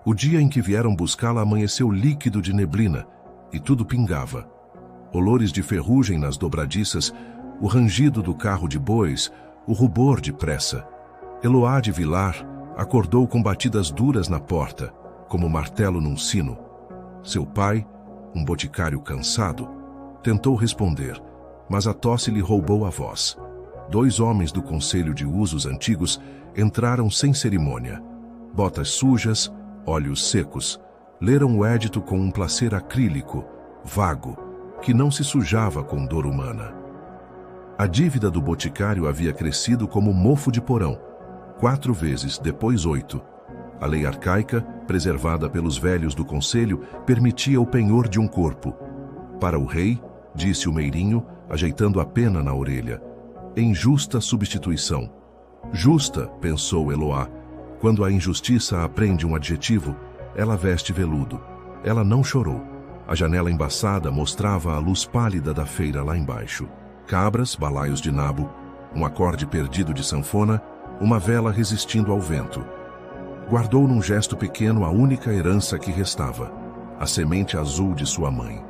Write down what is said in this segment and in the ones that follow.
O dia em que vieram buscá-la amanheceu líquido de neblina, e tudo pingava. Olores de ferrugem nas dobradiças, o rangido do carro de bois, o rubor de pressa. Eloá de Vilar acordou com batidas duras na porta, como martelo num sino. Seu pai, um boticário cansado, tentou responder, mas a tosse lhe roubou a voz. 2 homens do Conselho de Usos Antigos entraram sem cerimônia. Botas sujas, olhos secos, leram o édito com um placer acrílico, vago, que não se sujava com dor humana. A dívida do boticário havia crescido como mofo de porão, 4 vezes, depois 8. A lei arcaica, preservada pelos velhos do conselho, permitia o penhor de um corpo. Para o rei, disse o meirinho, ajeitando a pena na orelha, em justa substituição. Justa, pensou Eloá. Quando a injustiça aprende um adjetivo, ela veste veludo. Ela não chorou. A janela embaçada mostrava a luz pálida da feira lá embaixo. Cabras, balaios de nabo, um acorde perdido de sanfona, uma vela resistindo ao vento. Guardou num gesto pequeno a única herança que restava, a semente azul de sua mãe.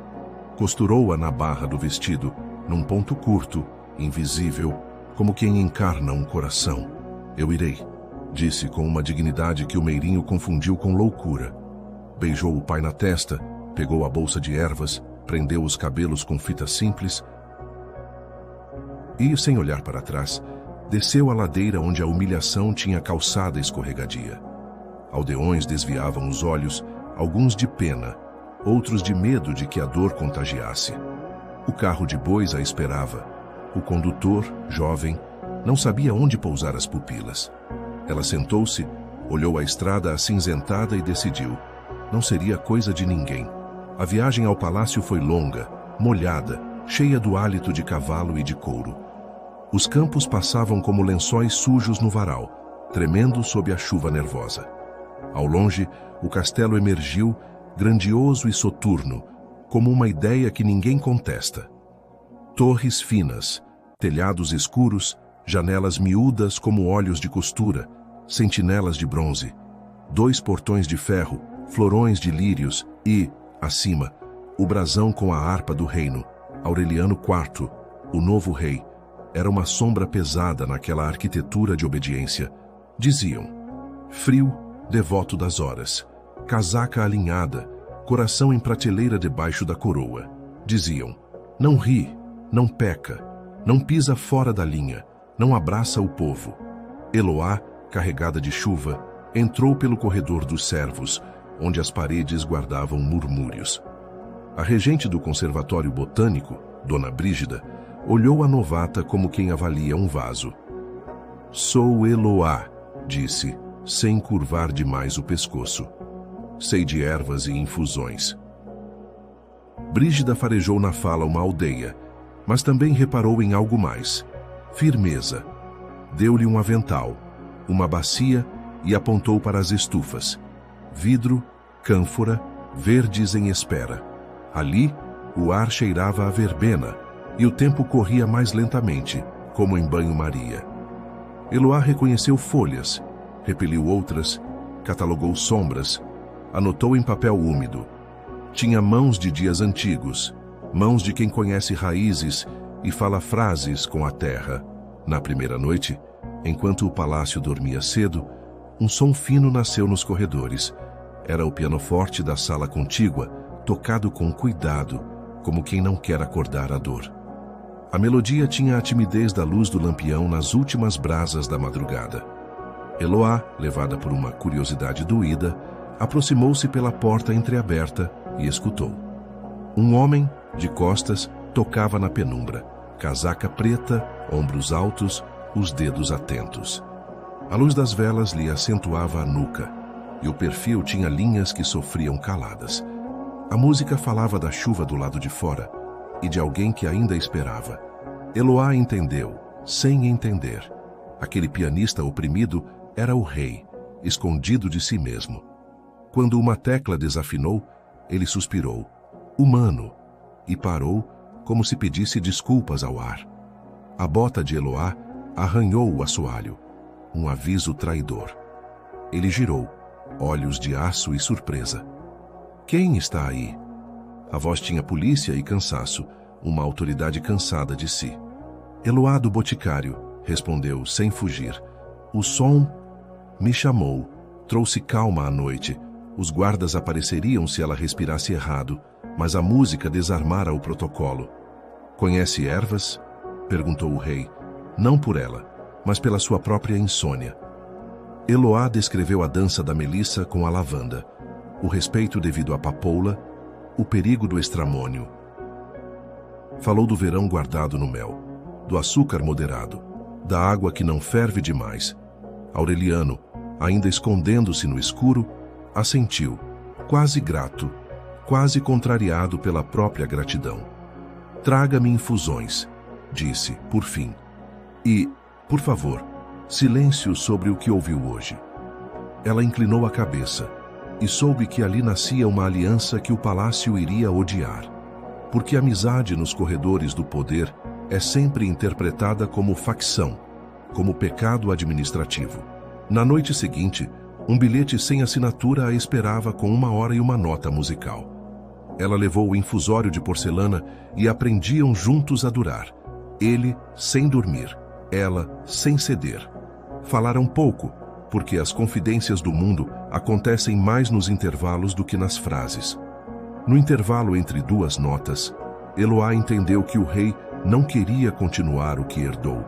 Costurou-a na barra do vestido, num ponto curto, invisível, como quem encarna um coração. Eu irei, disse com uma dignidade que o meirinho confundiu com loucura. Beijou o pai na testa, pegou a bolsa de ervas, prendeu os cabelos com fita simples e, sem olhar para trás, desceu a ladeira onde a humilhação tinha calçada escorregadia. Aldeões desviavam os olhos, alguns de pena, outros de medo de que a dor contagiasse. O carro de bois a esperava. O condutor, jovem, não sabia onde pousar as pupilas. Ela sentou-se, olhou a estrada acinzentada e decidiu. Não seria coisa de ninguém. A viagem ao palácio foi longa, molhada, cheia do hálito de cavalo e de couro. Os campos passavam como lençóis sujos no varal, tremendo sob a chuva nervosa. Ao longe, o castelo emergiu, grandioso e soturno, como uma ideia que ninguém contesta. Torres finas, telhados escuros, janelas miúdas como olhos de costura, sentinelas de bronze, 2 portões de ferro, florões de lírios e, acima, o brasão com a harpa do reino, Aureliano IV, o novo rei. Era uma sombra pesada naquela arquitetura de obediência. Diziam, frio, devoto das horas, casaca alinhada, coração em prateleira debaixo da coroa. Diziam, não ri, não peca, não pisa fora da linha, não abraça o povo. Eloá, carregada de chuva, entrou pelo corredor dos servos, onde as paredes guardavam murmúrios. A regente do Conservatório Botânico, Dona Brígida, olhou a novata como quem avalia um vaso. Sou Eloá, disse, sem curvar demais o pescoço. Sei de ervas e infusões. Brígida farejou na fala uma aldeia, mas também reparou em algo mais. Firmeza. Deu-lhe um avental, uma bacia e apontou para as estufas. Vidro, cânfora, verdes em espera. Ali, o ar cheirava a verbena e o tempo corria mais lentamente, como em banho-maria. Eloá reconheceu folhas, repeliu outras, catalogou sombras, anotou em papel úmido. Tinha mãos de dias antigos, mãos de quem conhece raízes e fala frases com a terra. Na primeira noite, enquanto o palácio dormia cedo, um som fino nasceu nos corredores. Era o pianoforte da sala contígua, tocado com cuidado, como quem não quer acordar a dor. A melodia tinha a timidez da luz do lampião nas últimas brasas da madrugada. Eloá, levada por uma curiosidade doída, aproximou-se pela porta entreaberta e escutou. Um homem, de costas, tocava na penumbra, casaca preta, ombros altos, os dedos atentos. A luz das velas lhe acentuava a nuca, e o perfil tinha linhas que sofriam caladas. A música falava da chuva do lado de fora e de alguém que ainda esperava. Eloá entendeu, sem entender. Aquele pianista oprimido era o rei, escondido de si mesmo. Quando uma tecla desafinou, ele suspirou, humano, e parou como se pedisse desculpas ao ar. A bota de Eloá arranhou o assoalho, um aviso traidor. Ele girou, olhos de aço e surpresa. Quem está aí? A voz tinha polícia e cansaço, uma autoridade cansada de si. Eloá do Boticário, respondeu sem fugir. O som me chamou, trouxe calma à noite. Os guardas apareceriam se ela respirasse errado, mas a música desarmara o protocolo. Conhece ervas? Perguntou o rei, não por ela, mas pela sua própria insônia. Eloá descreveu a dança da melissa com a lavanda, o respeito devido à papoula, o perigo do estramônio. Falou do verão guardado no mel, do açúcar moderado, da água que não ferve demais. Aureliano, ainda escondendo-se no escuro, assentiu, quase grato, quase contrariado pela própria gratidão. Traga-me infusões, disse, por fim. E, por favor, silêncio sobre o que ouviu hoje. Ela inclinou a cabeça e soube que ali nascia uma aliança que o palácio iria odiar, porque a amizade nos corredores do poder é sempre interpretada como facção, como pecado administrativo. Na noite seguinte, um bilhete sem assinatura a esperava com 1 hora e uma nota musical. Ela levou o infusório de porcelana e aprendiam juntos a durar. Ele sem dormir, ela sem ceder. Falaram pouco, porque as confidências do mundo acontecem mais nos intervalos do que nas frases. No intervalo entre 2 notas, Eloá entendeu que o rei não queria continuar o que herdou.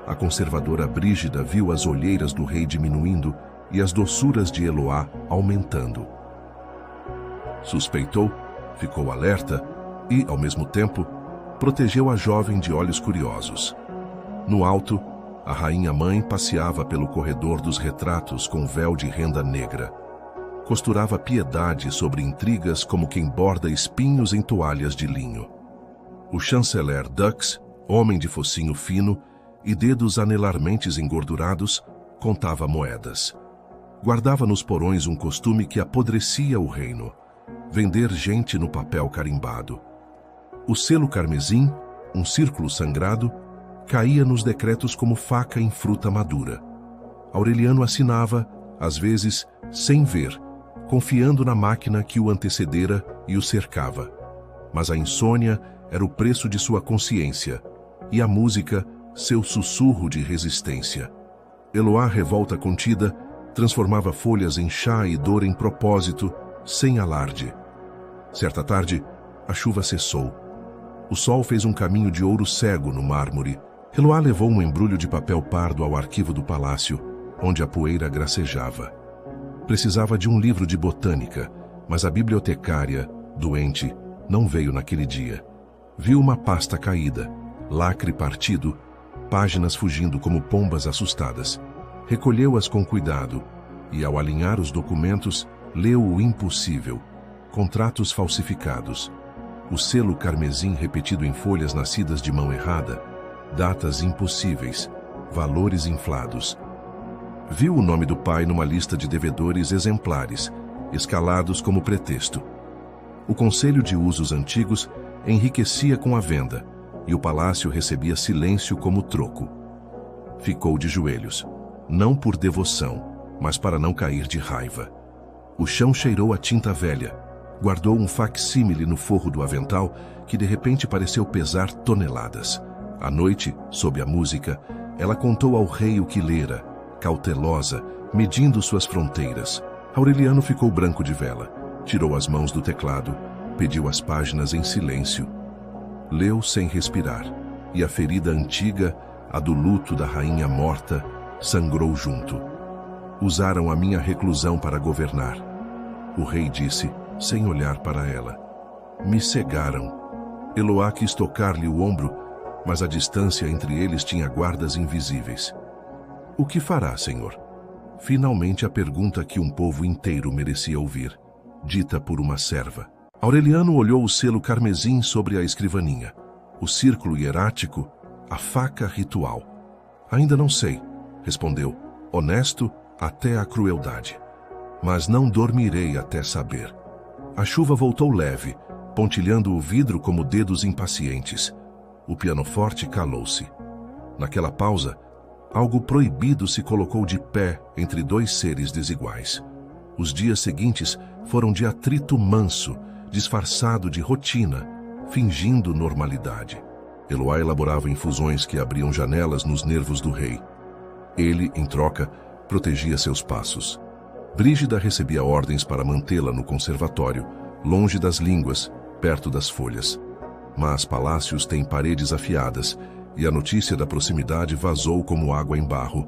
A conservadora Brígida viu as olheiras do rei diminuindo e as doçuras de Eloá aumentando. Suspeitou, ficou alerta e, ao mesmo tempo, protegeu a jovem de olhos curiosos. No alto, a rainha-mãe passeava pelo corredor dos retratos com véu de renda negra. Costurava piedade sobre intrigas como quem borda espinhos em toalhas de linho. O chanceler Dux, homem de focinho fino e dedos anelarmente engordurados, contava moedas. Guardava nos porões um costume que apodrecia o reino: vender gente no papel carimbado. O selo carmesim, um círculo sangrado, caía nos decretos como faca em fruta madura. Aureliano assinava, às vezes, sem ver, confiando na máquina que o antecedera e o cercava. Mas a insônia era o preço de sua consciência, e a música, seu sussurro de resistência. Eloá, revolta contida, transformava folhas em chá e dor em propósito, sem alarde. Certa tarde, a chuva cessou. O sol fez um caminho de ouro cego no mármore. Eloá levou um embrulho de papel pardo ao arquivo do palácio, onde a poeira gracejava. Precisava de um livro de botânica, mas a bibliotecária, doente, não veio naquele dia. Viu uma pasta caída, lacre partido, páginas fugindo como pombas assustadas. Recolheu-as com cuidado e, ao alinhar os documentos, leu o impossível: contratos falsificados, o selo carmesim repetido em folhas nascidas de mão errada, datas impossíveis, valores inflados. Viu o nome do pai numa lista de devedores exemplares, escalados como pretexto. O conselho de usos antigos enriquecia com a venda, e o palácio recebia silêncio como troco. Ficou de joelhos, não por devoção, mas para não cair de raiva. O chão cheirou a tinta velha. Guardou um facsímile no forro do avental que de repente pareceu pesar toneladas. À noite, sob a música, ela contou ao rei o que lera, cautelosa, medindo suas fronteiras. Aureliano ficou branco de vela, tirou as mãos do teclado, pediu as páginas em silêncio. Leu sem respirar, e a ferida antiga, a do luto da rainha morta, sangrou junto. Usaram a minha reclusão para governar. O rei disse, sem olhar para ela. Me cegaram. Eloá quis tocar-lhe o ombro, mas a distância entre eles tinha guardas invisíveis. O que fará, senhor? Finalmente a pergunta que um povo inteiro merecia ouvir, dita por uma serva. Aureliano olhou o selo carmesim sobre a escrivaninha, o círculo hierático, a faca ritual. Ainda não sei, respondeu, honesto até a crueldade. Mas não dormirei até saber. A chuva voltou leve, pontilhando o vidro como dedos impacientes. O pianoforte calou-se. Naquela pausa, algo proibido se colocou de pé entre dois seres desiguais. Os dias seguintes foram de atrito manso, disfarçado de rotina, fingindo normalidade. Eloá elaborava infusões que abriam janelas nos nervos do rei. Ele, em troca, protegia seus passos. Brígida recebia ordens para mantê-la no conservatório, longe das línguas, perto das folhas. Mas palácios têm paredes afiadas, e a notícia da proximidade vazou como água em barro.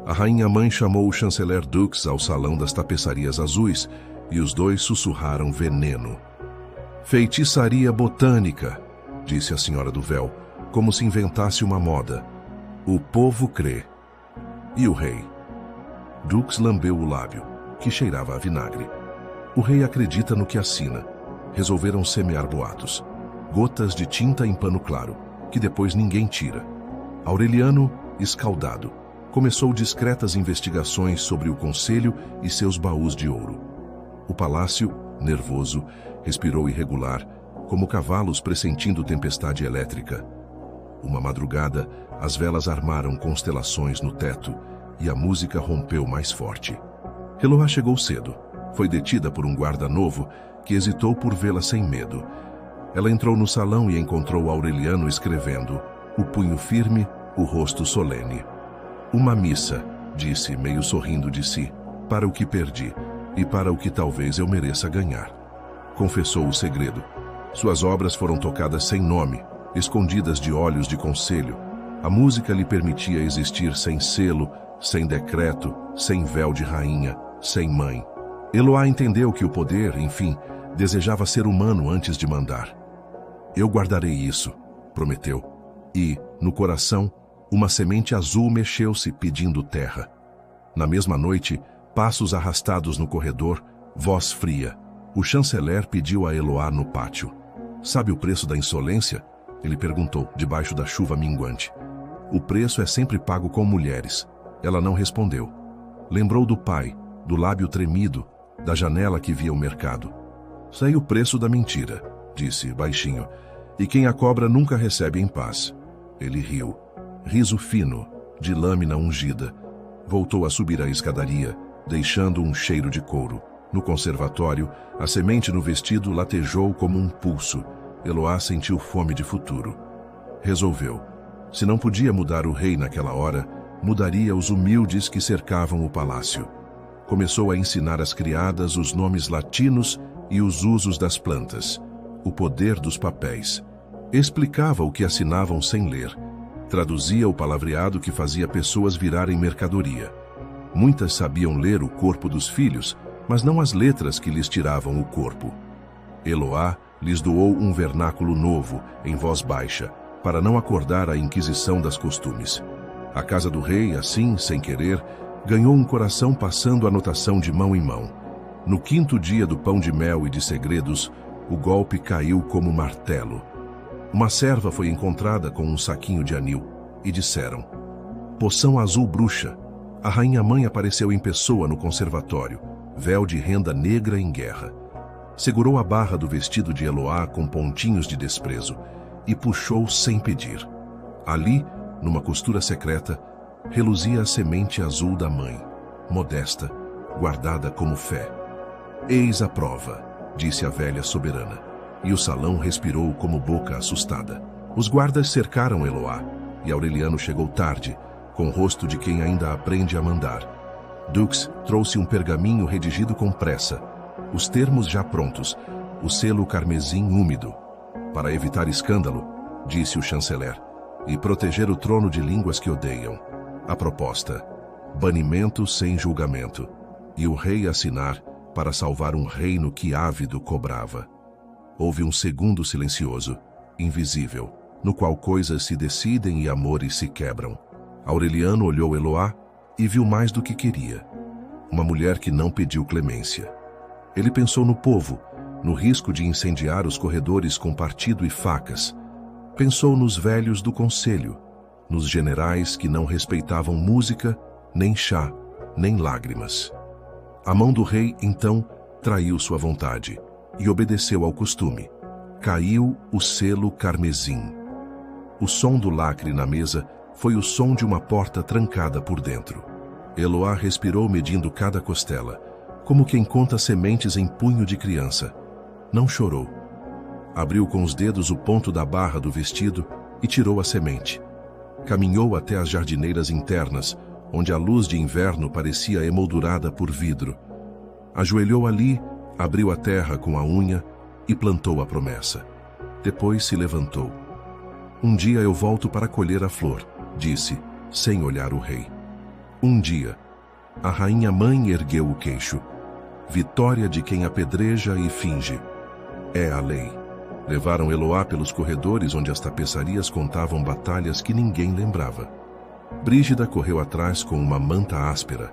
A rainha-mãe chamou o chanceler Dux ao salão das tapeçarias azuis, e os dois sussurraram veneno. Feitiçaria botânica, disse a senhora do véu, como se inventasse uma moda. O povo crê. E o rei? Dux lambeu o lábio, que cheirava a vinagre. O rei acredita no que assina. Resolveram semear boatos. Gotas de tinta em pano claro, que depois ninguém tira. Aureliano, escaldado, começou discretas investigações sobre o conselho e seus baús de ouro. O palácio, nervoso, respirou irregular, como cavalos pressentindo tempestade elétrica. Uma madrugada, as velas armaram constelações no teto e a música rompeu mais forte. Eloá chegou cedo. Foi detida por um guarda novo que hesitou por vê-la sem medo. Ela entrou no salão e encontrou Aureliano escrevendo, o punho firme, o rosto solene. Uma missa, disse, meio sorrindo de si, para o que perdi e para o que talvez eu mereça ganhar. Confessou o segredo. Suas obras foram tocadas sem nome, escondidas de olhos de conselho. A música lhe permitia existir sem selo, sem decreto, sem véu de rainha, sem mãe. Eloá entendeu que o poder, enfim, desejava ser humano antes de mandar. Eu guardarei isso, prometeu. E, no coração, uma semente azul mexeu-se pedindo terra. Na mesma noite, passos arrastados no corredor, voz fria. O chanceler pediu a Eloá no pátio. Sabe o preço da insolência? Ele perguntou, debaixo da chuva minguante. O preço é sempre pago com mulheres. Ela não respondeu. Lembrou do pai, do lábio tremido, da janela que via o mercado. Sei o preço da mentira, disse baixinho, e quem a cobra nunca recebe em paz. Ele riu. Riso fino, de lâmina ungida. Voltou a subir a escadaria, deixando um cheiro de couro. No conservatório, a semente no vestido latejou como um pulso. Eloá sentiu fome de futuro. Resolveu. Se não podia mudar o rei naquela hora, mudaria os humildes que cercavam o palácio. Começou a ensinar às criadas os nomes latinos e os usos das plantas, o poder dos papéis. Explicava o que assinavam sem ler. Traduzia o palavreado que fazia pessoas virarem mercadoria. Muitas sabiam ler o corpo dos filhos, mas não as letras que lhes tiravam o corpo. Eloá lhes doou um vernáculo novo, em voz baixa, para não acordar a inquisição das costumes. A casa do rei, assim, sem querer, ganhou um coração passando a anotação de mão em mão. No 5º dia do pão de mel e de segredos, o golpe caiu como martelo. Uma serva foi encontrada com um saquinho de anil, e disseram, poção azul bruxa. A rainha-mãe apareceu em pessoa no conservatório, véu de renda negra em guerra. Segurou a barra do vestido de Eloá com pontinhos de desprezo, e puxou sem pedir. Ali, numa costura secreta, reluzia a semente azul da mãe, modesta, guardada como fé. Eis a prova, disse a velha soberana, e o salão respirou como boca assustada. Os guardas cercaram Eloá, e Aureliano chegou tarde, com o rosto de quem ainda aprende a mandar. Dux trouxe um pergaminho redigido com pressa, os termos já prontos, o selo carmesim úmido. Para evitar escândalo, disse o chanceler, e proteger o trono de línguas que odeiam. A proposta, banimento sem julgamento, e o rei assinar para salvar um reino que ávido cobrava. Houve um segundo silencioso, invisível, no qual coisas se decidem e amores se quebram. Aureliano olhou Eloá e viu mais do que queria. Uma mulher que não pediu clemência. Ele pensou no povo, no risco de incendiar os corredores com partido e facas. Pensou nos velhos do conselho, nos generais que não respeitavam música, nem chá, nem lágrimas. A mão do rei, então, traiu sua vontade e obedeceu ao costume. Caiu o selo carmesim. O som do lacre na mesa foi o som de uma porta trancada por dentro. Eloá respirou medindo cada costela, como quem conta sementes em punho de criança. Não chorou. Abriu com os dedos o ponto da barra do vestido e tirou a semente. Caminhou até as jardineiras internas, onde a luz de inverno parecia emoldurada por vidro. Ajoelhou ali, abriu a terra com a unha e plantou a promessa. Depois se levantou. Um dia eu volto para colher a flor, disse, sem olhar o rei. Um dia. A rainha mãe ergueu o queixo. Vitória de quem apedreja e finge. É a lei. Levaram Eloá pelos corredores onde as tapeçarias contavam batalhas que ninguém lembrava. Brígida correu atrás com uma manta áspera,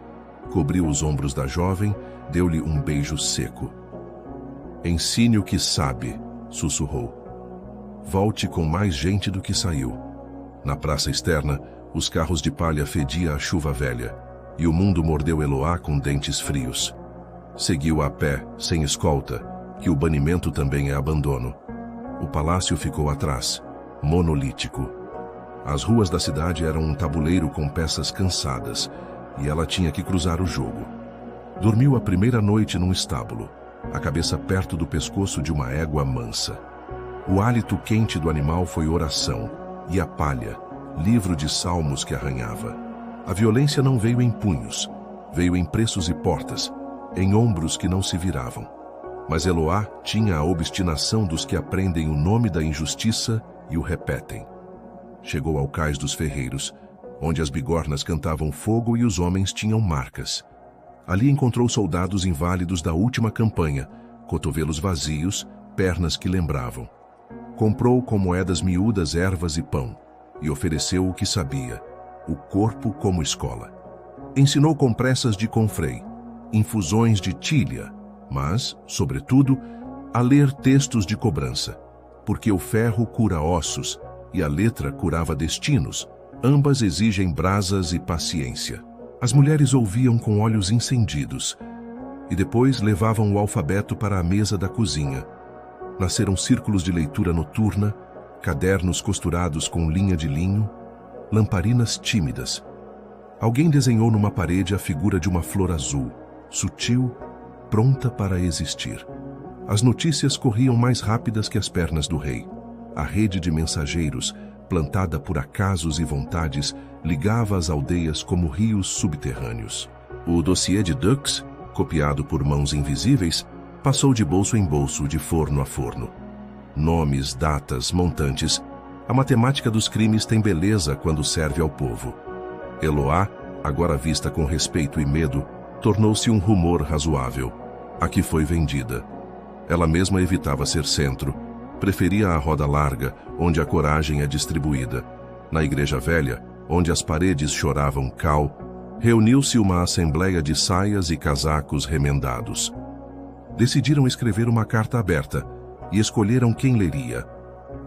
cobriu os ombros da jovem, deu-lhe um beijo seco. Ensine o que sabe, sussurrou. Volte com mais gente do que saiu. Na praça externa, os carros de palha fediam a chuva velha, e o mundo mordeu Eloá com dentes frios. Seguiu a pé, sem escolta, que o banimento também é abandono. O palácio ficou atrás, monolítico. As ruas da cidade eram um tabuleiro com peças cansadas, e ela tinha que cruzar o jogo. Dormiu a primeira noite num estábulo, a cabeça perto do pescoço de uma égua mansa. O hálito quente do animal foi oração, e a palha, livro de salmos que arranhava. A violência não veio em punhos, veio em preços e portas, em ombros que não se viravam. Mas Eloá tinha a obstinação dos que aprendem o nome da injustiça e o repetem. Chegou ao cais dos ferreiros, onde as bigornas cantavam fogo e os homens tinham marcas. Ali encontrou soldados inválidos da última campanha, cotovelos vazios, pernas que lembravam. Comprou com moedas miúdas ervas e pão, e ofereceu o que sabia, o corpo como escola. Ensinou compressas de confrei, infusões de tilha, mas, sobretudo, a ler textos de cobrança, porque o ferro cura ossos e a letra curava destinos, ambas exigem brasas e paciência. As mulheres ouviam com olhos incendidos e depois levavam o alfabeto para a mesa da cozinha. Nasceram círculos de leitura noturna, cadernos costurados com linha de linho, lamparinas tímidas. Alguém desenhou numa parede a figura de uma flor azul, sutil, pronta para existir. As notícias corriam mais rápidas que as pernas do rei. A rede de mensageiros, plantada por acasos e vontades, ligava as aldeias como rios subterrâneos. O dossiê de Dux, copiado por mãos invisíveis, passou de bolso em bolso, de forno a forno. Nomes, datas, montantes. A matemática dos crimes tem beleza quando serve ao povo. Eloá, agora vista com respeito e medo, tornou-se um rumor razoável. A que foi vendida. Ela mesma evitava ser centro. Preferia a roda larga, onde a coragem é distribuída. Na igreja velha, onde as paredes choravam cal, reuniu-se uma assembleia de saias e casacos remendados. Decidiram escrever uma carta aberta e escolheram quem leria.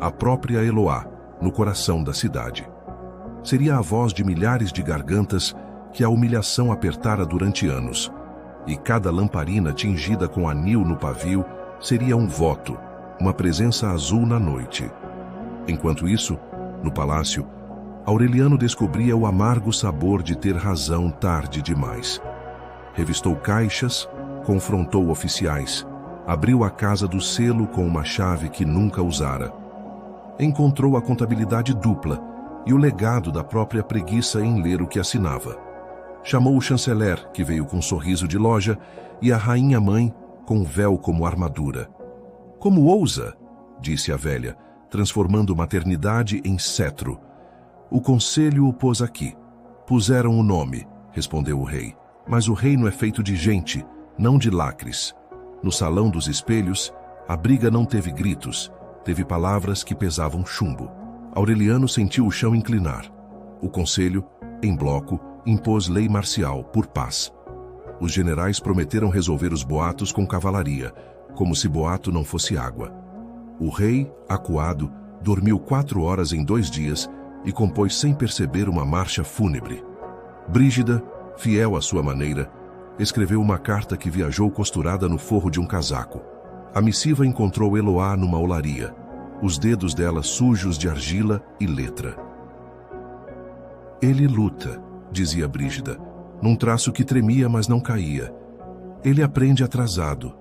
A própria Eloá, no coração da cidade. Seria a voz de milhares de gargantas que a humilhação apertara durante anos. E cada lamparina tingida com anil no pavio seria um voto, uma presença azul na noite. Enquanto isso, no palácio, Aureliano descobria o amargo sabor de ter razão tarde demais. Revistou caixas, confrontou oficiais, abriu a casa do selo com uma chave que nunca usara. Encontrou a contabilidade dupla e o legado da própria preguiça em ler o que assinava. Chamou o chanceler, que veio com um sorriso de loja, e a rainha-mãe, com véu como armadura. Como ousa, disse a velha, transformando maternidade em cetro. O conselho o pôs aqui. Puseram o nome, respondeu o rei. Mas o reino é feito de gente, não de lacres. No salão dos espelhos, a briga não teve gritos, teve palavras que pesavam chumbo. Aureliano sentiu o chão inclinar. O conselho, em bloco, impôs lei marcial, por paz. Os generais prometeram resolver os boatos com cavalaria, como se boato não fosse água. O rei, acuado, dormiu 4 horas em 2 dias e compôs sem perceber uma marcha fúnebre. Brígida, fiel à sua maneira, escreveu uma carta que viajou costurada no forro de um casaco. A missiva encontrou Eloá numa olaria, os dedos dela sujos de argila e letra. Ele luta, dizia Brígida, num traço que tremia, mas não caía. Ele aprende atrasado.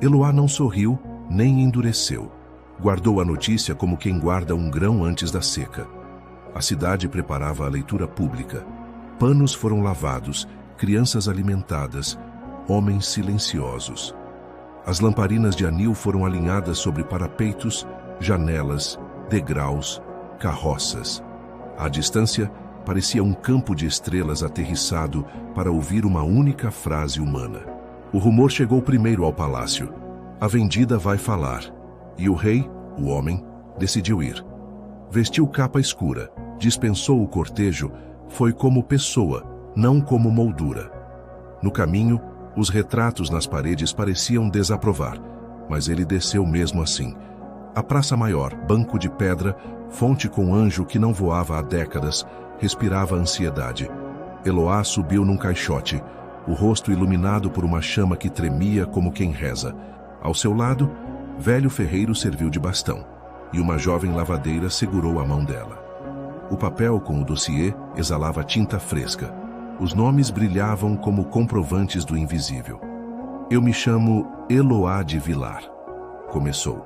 Eloá não sorriu, nem endureceu. Guardou a notícia como quem guarda um grão antes da seca. A cidade preparava a leitura pública. Panos foram lavados, crianças alimentadas, homens silenciosos. As lamparinas de anil foram alinhadas sobre parapeitos, janelas, degraus, carroças. À distância, parecia um campo de estrelas aterrissado para ouvir uma única frase humana. O rumor chegou primeiro ao palácio. A vendida vai falar. E o rei, o homem, decidiu ir. Vestiu capa escura, dispensou o cortejo, foi como pessoa, não como moldura. No caminho, os retratos nas paredes pareciam desaprovar, mas ele desceu mesmo assim. A Praça Maior, banco de pedra, fonte com anjo que não voava há décadas, respirava ansiedade. Eloá subiu num caixote, o rosto iluminado por uma chama que tremia como quem reza. Ao seu lado, velho ferreiro serviu de bastão, e uma jovem lavadeira segurou a mão dela. O papel com o dossiê exalava tinta fresca. Os nomes brilhavam como comprovantes do invisível. Eu me chamo Eloá de Vilar, começou,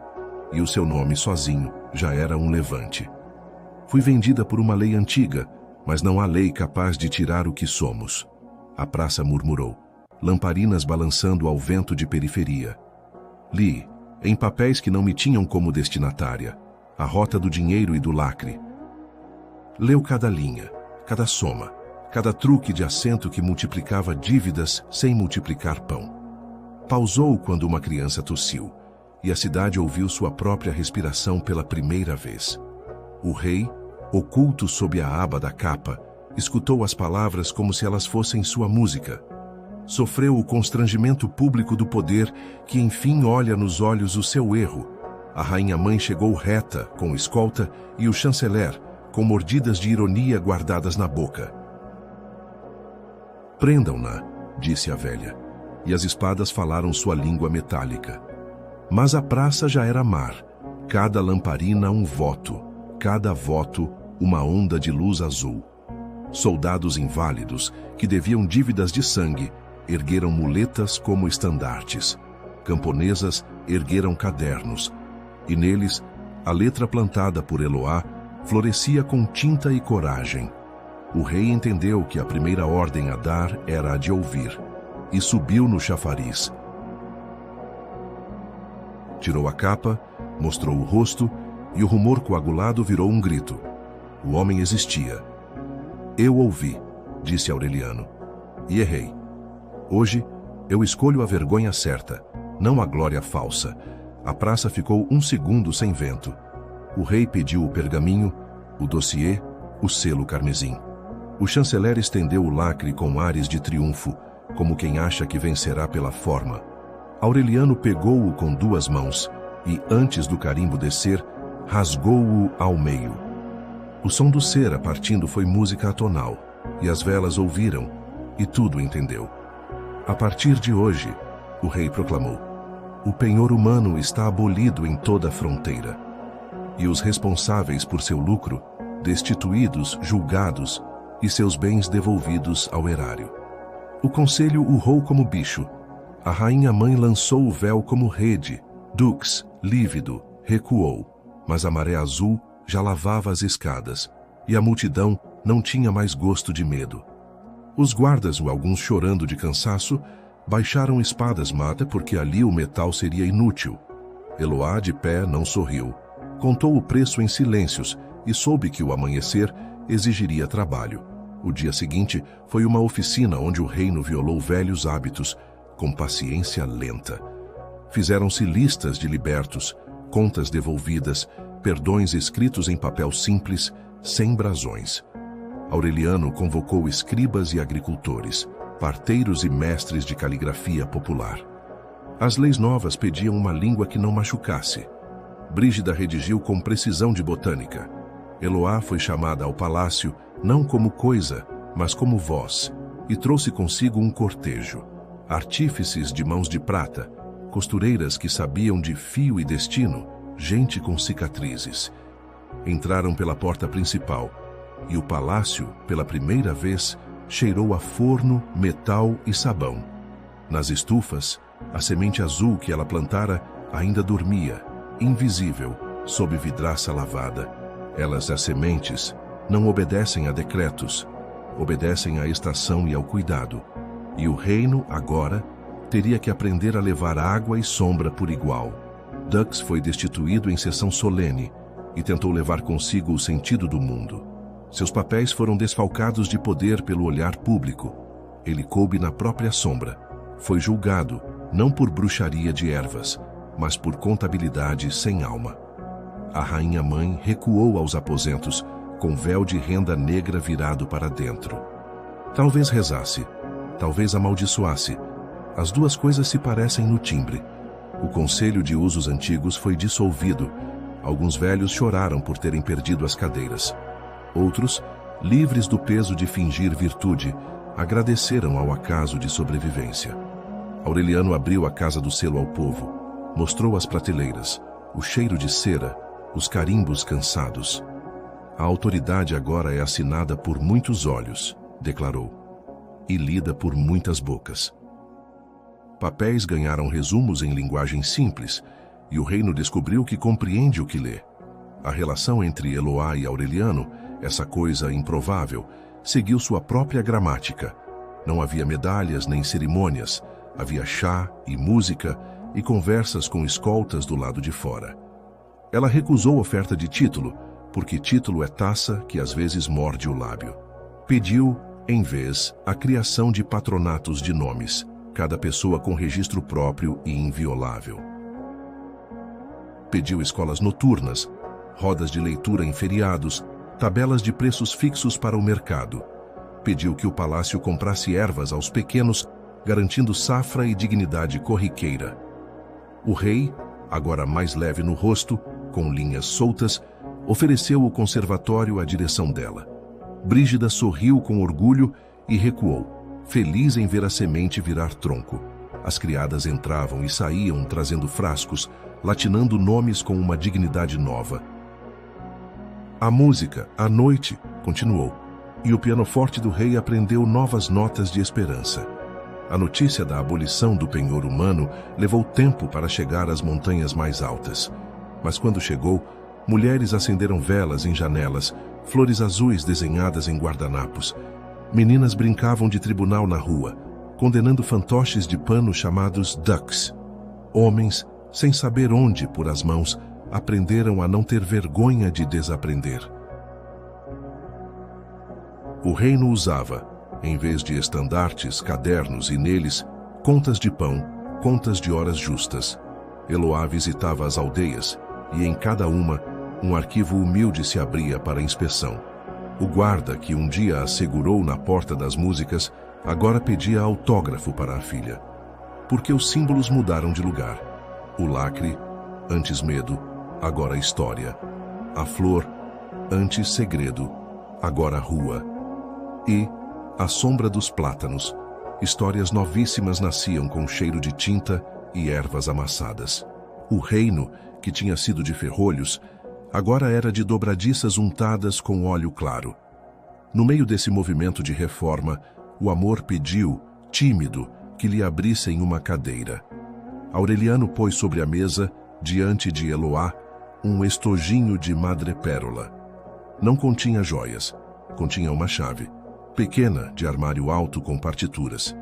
e o seu nome sozinho já era um levante. Fui vendida por uma lei antiga, mas não há lei capaz de tirar o que somos. A praça murmurou, lamparinas balançando ao vento de periferia. Li, em papéis que não me tinham como destinatária, a rota do dinheiro e do lacre. Leu cada linha, cada soma, cada truque de acento que multiplicava dívidas sem multiplicar pão. Pausou quando uma criança tossiu, e a cidade ouviu sua própria respiração pela primeira vez. O rei, oculto sob a aba da capa, escutou as palavras como se elas fossem sua música. Sofreu o constrangimento público do poder que enfim olha nos olhos o seu erro. A rainha-mãe chegou reta, com escolta, e o chanceler, com mordidas de ironia guardadas na boca. Prendam-na, disse a velha, e as espadas falaram sua língua metálica. Mas a praça já era mar, cada lamparina um voto, cada voto uma onda de luz azul. Soldados inválidos, que deviam dívidas de sangue, ergueram muletas como estandartes. Camponesas ergueram cadernos, e neles, a letra plantada por Eloá florescia com tinta e coragem. O rei entendeu que a primeira ordem a dar era a de ouvir, e subiu no chafariz. Tirou a capa, mostrou o rosto, e o rumor coagulado virou um grito. O homem existia. Eu ouvi, disse Aureliano, e errei. Hoje, eu escolho a vergonha certa, não a glória falsa. A praça ficou um segundo sem vento. O rei pediu o pergaminho, o dossiê, o selo carmesim. O chanceler estendeu o lacre com ares de triunfo, como quem acha que vencerá pela forma. Aureliano pegou-o com duas mãos e, antes do carimbo descer, rasgou-o ao meio. O som do cera partindo foi música atonal, e as velas ouviram, e tudo entendeu. A partir de hoje, o rei proclamou, o penhor humano está abolido em toda a fronteira, e os responsáveis por seu lucro, destituídos, julgados, e seus bens devolvidos ao erário. O conselho urrou como bicho, a rainha-mãe lançou o véu como rede, Dux, lívido, recuou, mas a maré azul já lavava as escadas, e a multidão não tinha mais gosto de medo. Os guardas, alguns chorando de cansaço, baixaram espadas mata porque ali o metal seria inútil. Eloá, de pé, não sorriu. Contou o preço em silêncios e soube que o amanhecer exigiria trabalho. O dia seguinte foi uma oficina onde o reino violou velhos hábitos, com paciência lenta. Fizeram-se listas de libertos, contas devolvidas, perdões escritos em papel simples, sem brasões. Aureliano convocou escribas e agricultores, parteiros e mestres de caligrafia popular. As leis novas pediam uma língua que não machucasse. Brígida redigiu com precisão de botânica. Eloá foi chamada ao palácio não como coisa, mas como voz, e trouxe consigo um cortejo. Artífices de mãos de prata, costureiras que sabiam de fio e destino, gente com cicatrizes. Entraram pela porta principal, e o palácio, pela primeira vez, cheirou a forno, metal e sabão. Nas estufas, a semente azul que ela plantara ainda dormia, invisível, sob vidraça lavada. Elas, as sementes, não obedecem a decretos, obedecem à estação e ao cuidado. E o reino, agora, teria que aprender a levar água e sombra por igual. Dux foi destituído em sessão solene e tentou levar consigo o sentido do mundo. Seus papéis foram desfalcados de poder pelo olhar público. Ele coube na própria sombra. Foi julgado, não por bruxaria de ervas, mas por contabilidade sem alma. A rainha-mãe recuou aos aposentos, com véu de renda negra virado para dentro. Talvez rezasse, talvez amaldiçoasse. As duas coisas se parecem no timbre. O Conselho de Usos Antigos foi dissolvido. Alguns velhos choraram por terem perdido as cadeiras. Outros, livres do peso de fingir virtude, agradeceram ao acaso de sobrevivência. Aureliano abriu a casa do selo ao povo, mostrou as prateleiras, o cheiro de cera, os carimbos cansados. A autoridade agora é assinada por muitos olhos, declarou, e lida por muitas bocas. Papéis ganharam resumos em linguagem simples, e o reino descobriu que compreende o que lê. A relação entre Eloá e Aureliano, essa coisa improvável, seguiu sua própria gramática. Não havia medalhas nem cerimônias, havia chá e música e conversas com escoltas do lado de fora. Ela recusou oferta de título, porque título é taça que às vezes morde o lábio. Pediu, em vez, a criação de patronatos de nomes, cada pessoa com registro próprio e inviolável. Pediu escolas noturnas, rodas de leitura em feriados, tabelas de preços fixos para o mercado. Pediu que o palácio comprasse ervas aos pequenos, garantindo safra e dignidade corriqueira. O rei, agora mais leve no rosto, com linhas soltas, ofereceu o conservatório à direção dela. Brígida sorriu com orgulho e recuou, feliz em ver a semente virar tronco. As criadas entravam e saíam trazendo frascos, latinando nomes com uma dignidade nova. A música, à noite, continuou, e o pianoforte do rei aprendeu novas notas de esperança. A notícia da abolição do penhor humano levou tempo para chegar às montanhas mais altas. Mas quando chegou, mulheres acenderam velas em janelas, flores azuis desenhadas em guardanapos. Meninas brincavam de tribunal na rua, condenando fantoches de pano chamados ducks. Homens, sem saber onde pôr as mãos, aprenderam a não ter vergonha de desaprender. O reino usava, em vez de estandartes, cadernos e neles, contas de pão, contas de horas justas. Eloá visitava as aldeias, e em cada uma, um arquivo humilde se abria para inspeção. O guarda, que um dia a segurou na porta das músicas, agora pedia autógrafo para a filha. Porque os símbolos mudaram de lugar. O lacre, antes medo, agora história. A flor, antes segredo, agora rua. E, à sombra dos plátanos, histórias novíssimas nasciam com cheiro de tinta e ervas amassadas. O reino, que tinha sido de ferrolhos, agora era de dobradiças untadas com óleo claro. No meio desse movimento de reforma, o amor pediu, tímido, que lhe abrissem uma cadeira. Aureliano pôs sobre a mesa, diante de Eloá, um estojinho de madrepérola. Não continha joias, continha uma chave, pequena, de armário alto com partituras.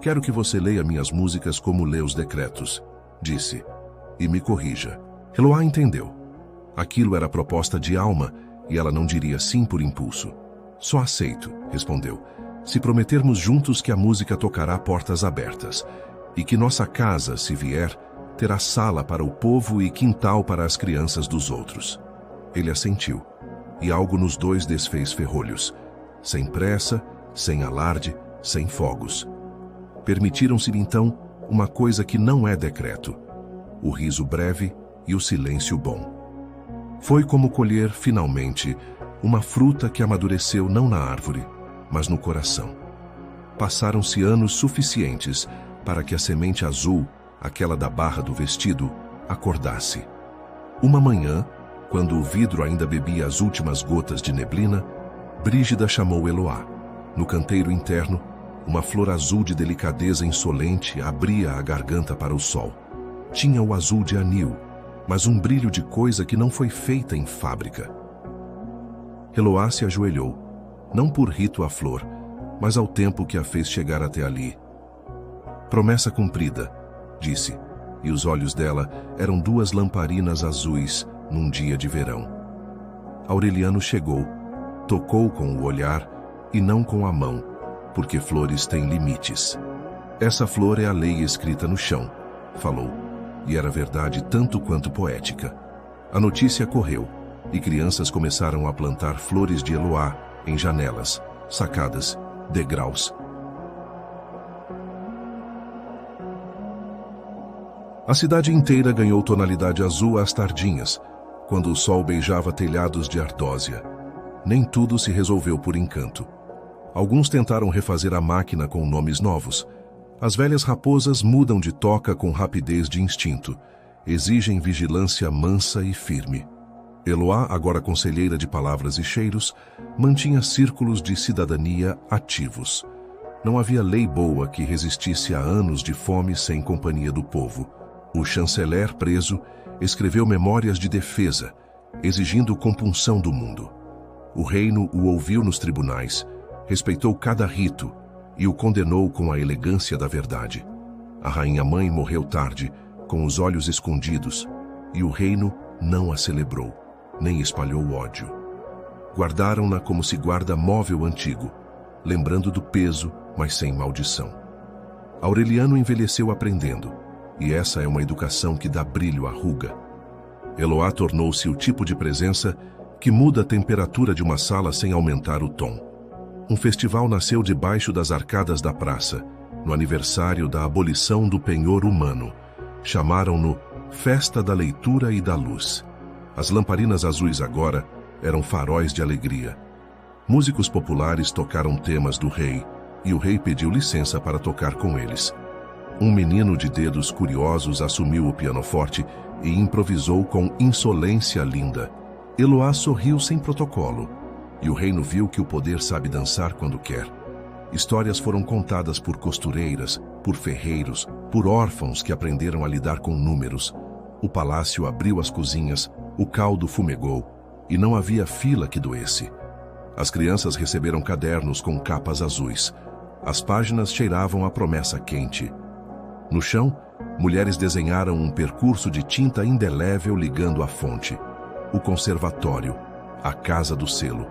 Quero que você leia minhas músicas como lê os decretos, disse, e me corrija. Eloá entendeu. Aquilo era proposta de alma e ela não diria sim por impulso. Só aceito, respondeu, se prometermos juntos que a música tocará portas abertas e que nossa casa, se vier, terá sala para o povo e quintal para as crianças dos outros. Ele assentiu, e algo nos dois desfez ferrolhos, sem pressa, sem alarde, sem fogos. Permitiram-se-lhe então uma coisa que não é decreto, o riso breve e o silêncio bom. Foi como colher, finalmente, uma fruta que amadureceu não na árvore, mas no coração. Passaram-se anos suficientes para que a semente azul, aquela da barra do vestido, acordasse. Uma manhã, quando o vidro ainda bebia as últimas gotas de neblina, Brígida chamou Eloá, no canteiro interno, Uma flor azul de delicadeza insolente abria a garganta para o sol. Tinha o azul de anil, mas um brilho de coisa que não foi feita em fábrica. Eloá se ajoelhou, não por rito à flor, mas ao tempo que a fez chegar até ali. Promessa cumprida, disse, e os olhos dela eram duas lamparinas azuis num dia de verão. Aureliano chegou, tocou com o olhar e não com a mão, porque flores têm limites. Essa flor é a lei escrita no chão, falou, e era verdade tanto quanto poética. A notícia correu, e crianças começaram a plantar flores de Eloá em janelas, sacadas, degraus. A cidade inteira ganhou tonalidade azul às tardinhas, quando o sol beijava telhados de ardósia. Nem tudo se resolveu por encanto. Alguns tentaram refazer a máquina com nomes novos. As velhas raposas mudam de toca com rapidez de instinto. Exigem vigilância mansa e firme. Eloá, agora conselheira de palavras e cheiros, mantinha círculos de cidadania ativos. Não havia lei boa que resistisse a anos de fome sem companhia do povo. O chanceler preso escreveu memórias de defesa, exigindo compunção do mundo. O reino o ouviu nos tribunais, respeitou cada rito e o condenou com a elegância da verdade. A rainha-mãe morreu tarde, com os olhos escondidos, e o reino não a celebrou, nem espalhou ódio. Guardaram-na como se guarda móvel antigo, lembrando do peso, mas sem maldição. Aureliano envelheceu aprendendo, e essa é uma educação que dá brilho à ruga. Eloá tornou-se o tipo de presença que muda a temperatura de uma sala sem aumentar o tom. Um festival nasceu debaixo das arcadas da praça, no aniversário da abolição do penhor humano. Chamaram-no Festa da Leitura e da Luz. As lamparinas azuis agora eram faróis de alegria. Músicos populares tocaram temas do rei, e o rei pediu licença para tocar com eles. Um menino de dedos curiosos assumiu o pianoforte e improvisou com insolência linda. Eloá sorriu sem protocolo, e o reino viu que o poder sabe dançar quando quer. Histórias foram contadas por costureiras, por ferreiros, por órfãos que aprenderam a lidar com números. O palácio abriu as cozinhas, o caldo fumegou, e não havia fila que doesse. As crianças receberam cadernos com capas azuis. As páginas cheiravam a promessa quente. No chão, mulheres desenharam um percurso de tinta indelével ligando à fonte. O conservatório, a casa do selo.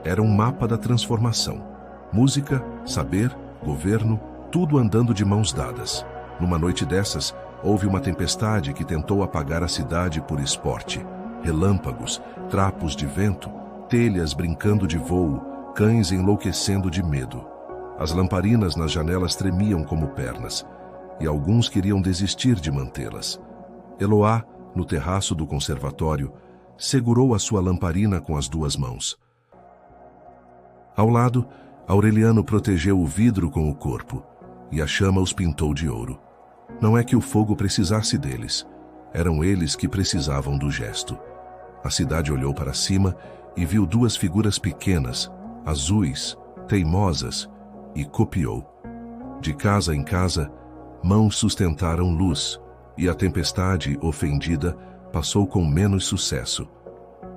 Era um mapa da transformação. Música, saber, governo, tudo andando de mãos dadas. Numa noite dessas, houve uma tempestade que tentou apagar a cidade por esporte. Relâmpagos, trapos de vento, telhas brincando de voo, cães enlouquecendo de medo. As lamparinas nas janelas tremiam como pernas, e alguns queriam desistir de mantê-las. Eloá, no terraço do conservatório, segurou a sua lamparina com as duas mãos. Ao lado, Aureliano protegeu o vidro com o corpo, e a chama os pintou de ouro. Não é que o fogo precisasse deles, eram eles que precisavam do gesto. A cidade olhou para cima e viu duas figuras pequenas, azuis, teimosas, e copiou. De casa em casa, mãos sustentaram luz, e a tempestade, ofendida, passou com menos sucesso.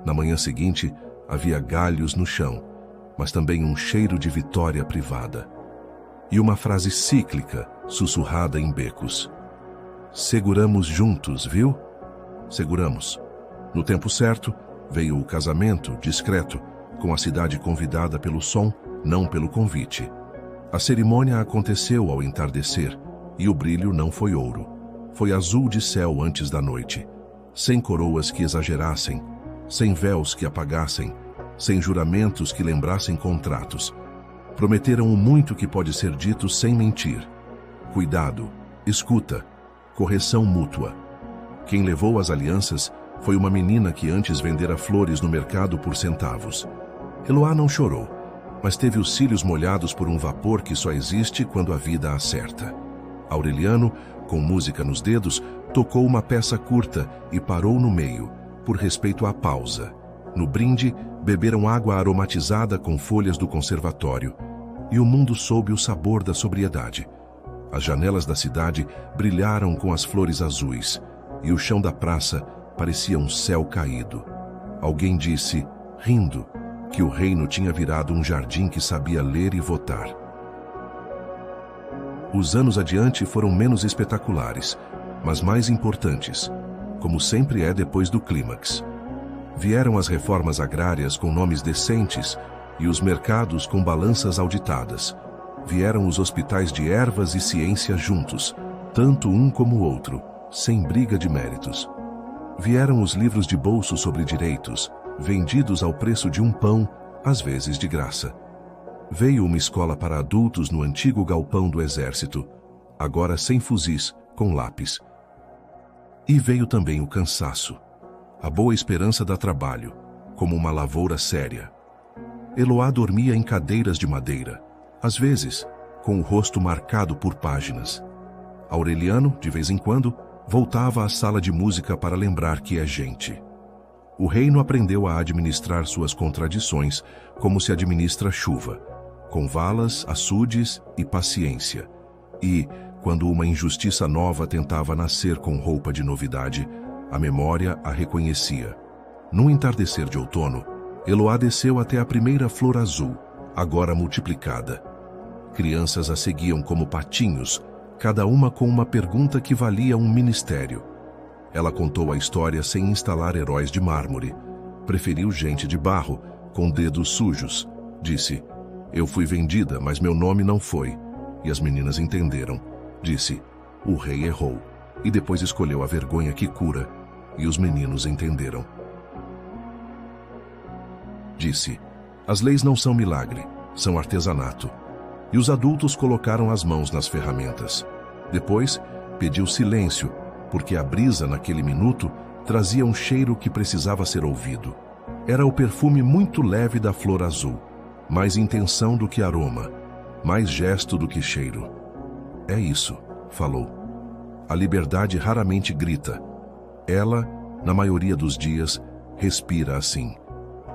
Na manhã seguinte, havia galhos no chão, mas também um cheiro de vitória privada. E uma frase cíclica, sussurrada em becos. Seguramos juntos, viu? Seguramos. No tempo certo, veio o casamento, discreto, com a cidade convidada pelo som, não pelo convite. A cerimônia aconteceu ao entardecer, e o brilho não foi ouro. Foi azul de céu antes da noite, sem coroas que exagerassem, sem véus que apagassem, sem juramentos que lembrassem contratos. Prometeram o muito que pode ser dito sem mentir. Cuidado, escuta, correção mútua. Quem levou as alianças foi uma menina que antes vendera flores no mercado por centavos. Eloá não chorou, mas teve os cílios molhados por um vapor que só existe quando a vida acerta. Aureliano, com música nos dedos, tocou uma peça curta e parou no meio, por respeito à pausa. No brinde, beberam água aromatizada com folhas do conservatório, e o mundo soube o sabor da sobriedade. As janelas da cidade brilharam com as flores azuis, e o chão da praça parecia um céu caído. Alguém disse, rindo, que o reino tinha virado um jardim que sabia ler e votar. Os anos adiante foram menos espetaculares, mas mais importantes, como sempre é depois do clímax. Vieram as reformas agrárias com nomes decentes e os mercados com balanças auditadas. Vieram os hospitais de ervas e ciência juntos, tanto um como o outro, sem briga de méritos. Vieram os livros de bolso sobre direitos, vendidos ao preço de um pão, às vezes de graça. Veio uma escola para adultos no antigo galpão do exército, agora sem fuzis, com lápis. E veio também o cansaço. A boa esperança dá trabalho, como uma lavoura séria. Eloá dormia em cadeiras de madeira, às vezes, com o rosto marcado por páginas. Aureliano, de vez em quando, voltava à sala de música para lembrar que é gente. O reino aprendeu a administrar suas contradições, como se administra chuva, com valas, açudes e paciência. E, quando uma injustiça nova tentava nascer com roupa de novidade, a memória a reconhecia. Num entardecer de outono, Eloá desceu até a primeira flor azul, agora multiplicada. Crianças a seguiam como patinhos, cada uma com uma pergunta que valia um ministério. Ela contou a história sem instalar heróis de mármore. Preferiu gente de barro, com dedos sujos. Disse, eu fui vendida, mas meu nome não foi. E as meninas entenderam. Disse, o rei errou. E depois escolheu a vergonha que cura. E os meninos entenderam. Disse, as leis não são milagre, são artesanato. E os adultos colocaram as mãos nas ferramentas. Depois, pediu silêncio, porque a brisa naquele minuto trazia um cheiro que precisava ser ouvido. Era o perfume muito leve da flor azul, mais intenção do que aroma, mais gesto do que cheiro. É isso, falou. A liberdade raramente grita. Ela, na maioria dos dias, respira assim.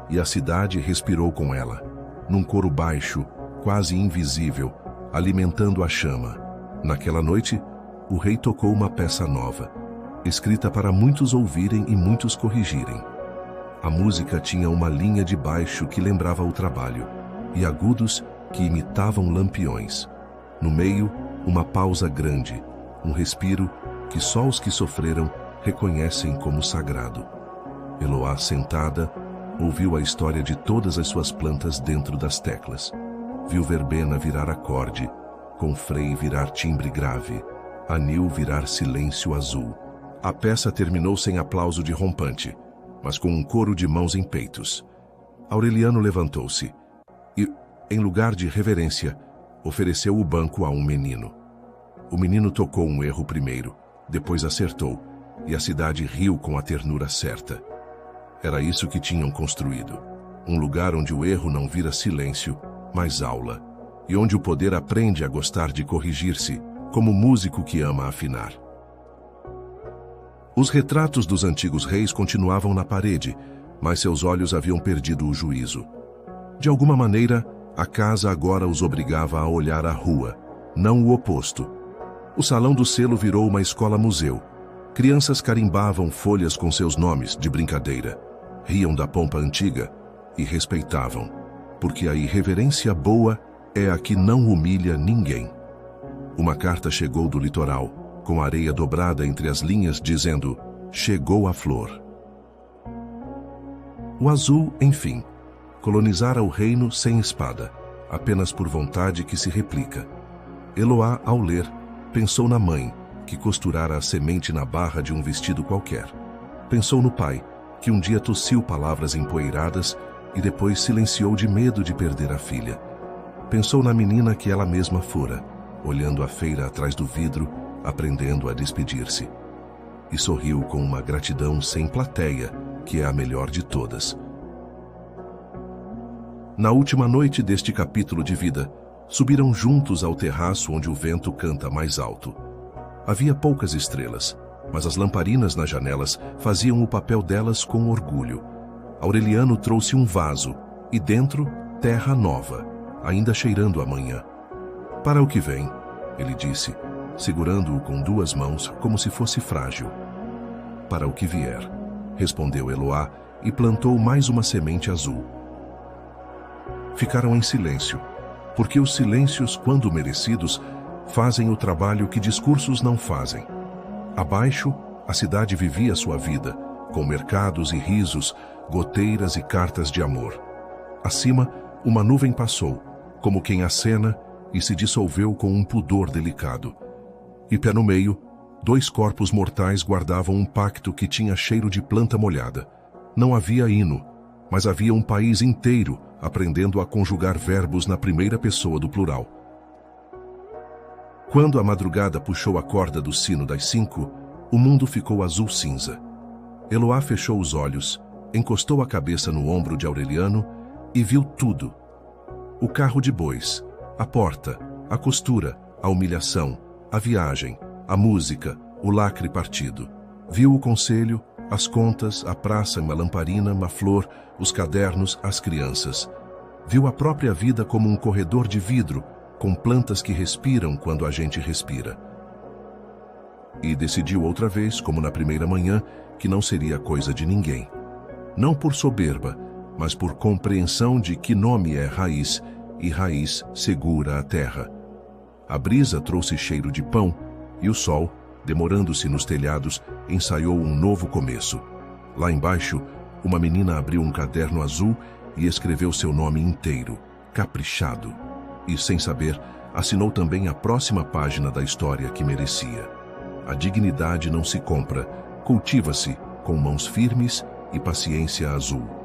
E a cidade respirou com ela, num coro baixo, quase invisível, alimentando a chama. Naquela noite, o rei tocou uma peça nova, escrita para muitos ouvirem e muitos corrigirem. A música tinha uma linha de baixo que lembrava o trabalho, e agudos que imitavam lampiões. No meio, uma pausa grande, um respiro que só os que sofreram reconhecem como sagrado. Eloá, sentada, ouviu a história de todas as suas plantas dentro das teclas. Viu verbena virar acorde, confrei virar timbre grave, anil virar silêncio azul. A peça terminou sem aplauso de rompante, mas com um coro de mãos em peitos. Aureliano levantou-se e, em lugar de reverência, ofereceu o banco a um menino. O menino tocou um erro primeiro, depois acertou, e a cidade riu com a ternura certa. Era isso que tinham construído. Um lugar onde o erro não vira silêncio, mas aula. E onde o poder aprende a gostar de corrigir-se, como músico que ama afinar. Os retratos dos antigos reis continuavam na parede, mas seus olhos haviam perdido o juízo. De alguma maneira, a casa agora os obrigava a olhar a rua, não o oposto. O salão do selo virou uma escola-museu. Crianças carimbavam folhas com seus nomes, de brincadeira. Riam da pompa antiga e respeitavam, porque a irreverência boa é a que não humilha ninguém. Uma carta chegou do litoral, com areia dobrada entre as linhas, dizendo, chegou a flor. O azul, enfim, colonizara o reino sem espada, apenas por vontade que se replica. Eloá, ao ler, pensou na mãe, que costurara a semente na barra de um vestido qualquer. Pensou no pai, que um dia tossiu palavras empoeiradas e depois silenciou de medo de perder a filha. Pensou na menina que ela mesma fora, olhando a feira atrás do vidro, aprendendo a despedir-se. E sorriu com uma gratidão sem plateia, que é a melhor de todas. Na última noite deste capítulo de vida, subiram juntos ao terraço onde o vento canta mais alto. Havia poucas estrelas, mas as lamparinas nas janelas faziam o papel delas com orgulho. Aureliano trouxe um vaso, e dentro, terra nova, ainda cheirando a manhã. Para o que vem, ele disse, segurando-o com duas mãos como se fosse frágil. Para o que vier, respondeu Eloá e plantou mais uma semente azul. Ficaram em silêncio, porque os silêncios, quando merecidos, fazem o trabalho que discursos não fazem. Abaixo, a cidade vivia sua vida, com mercados e risos, goteiras e cartas de amor. Acima, uma nuvem passou, como quem acena, e se dissolveu com um pudor delicado. E pé no meio, dois corpos mortais guardavam um pacto que tinha cheiro de planta molhada. Não havia hino, mas havia um país inteiro aprendendo a conjugar verbos na primeira pessoa do plural. Quando a madrugada puxou a corda do sino das 5, o mundo ficou azul-cinza. Eloá fechou os olhos, encostou a cabeça no ombro de Aureliano e viu tudo. O carro de bois, a porta, a costura, a humilhação, a viagem, a música, o lacre partido. Viu o conselho, as contas, a praça, uma lamparina, uma flor, os cadernos, as crianças. Viu a própria vida como um corredor de vidro, com plantas que respiram quando a gente respira. E decidiu outra vez, como na primeira manhã, que não seria coisa de ninguém. Não por soberba, mas por compreensão de que nome é raiz, e raiz segura a terra. A brisa trouxe cheiro de pão, e o sol, demorando-se nos telhados, ensaiou um novo começo. Lá embaixo, uma menina abriu um caderno azul e escreveu seu nome inteiro, caprichado. E, sem saber, assinou também a próxima página da história que merecia. A dignidade não se compra, cultiva-se com mãos firmes e paciência azul.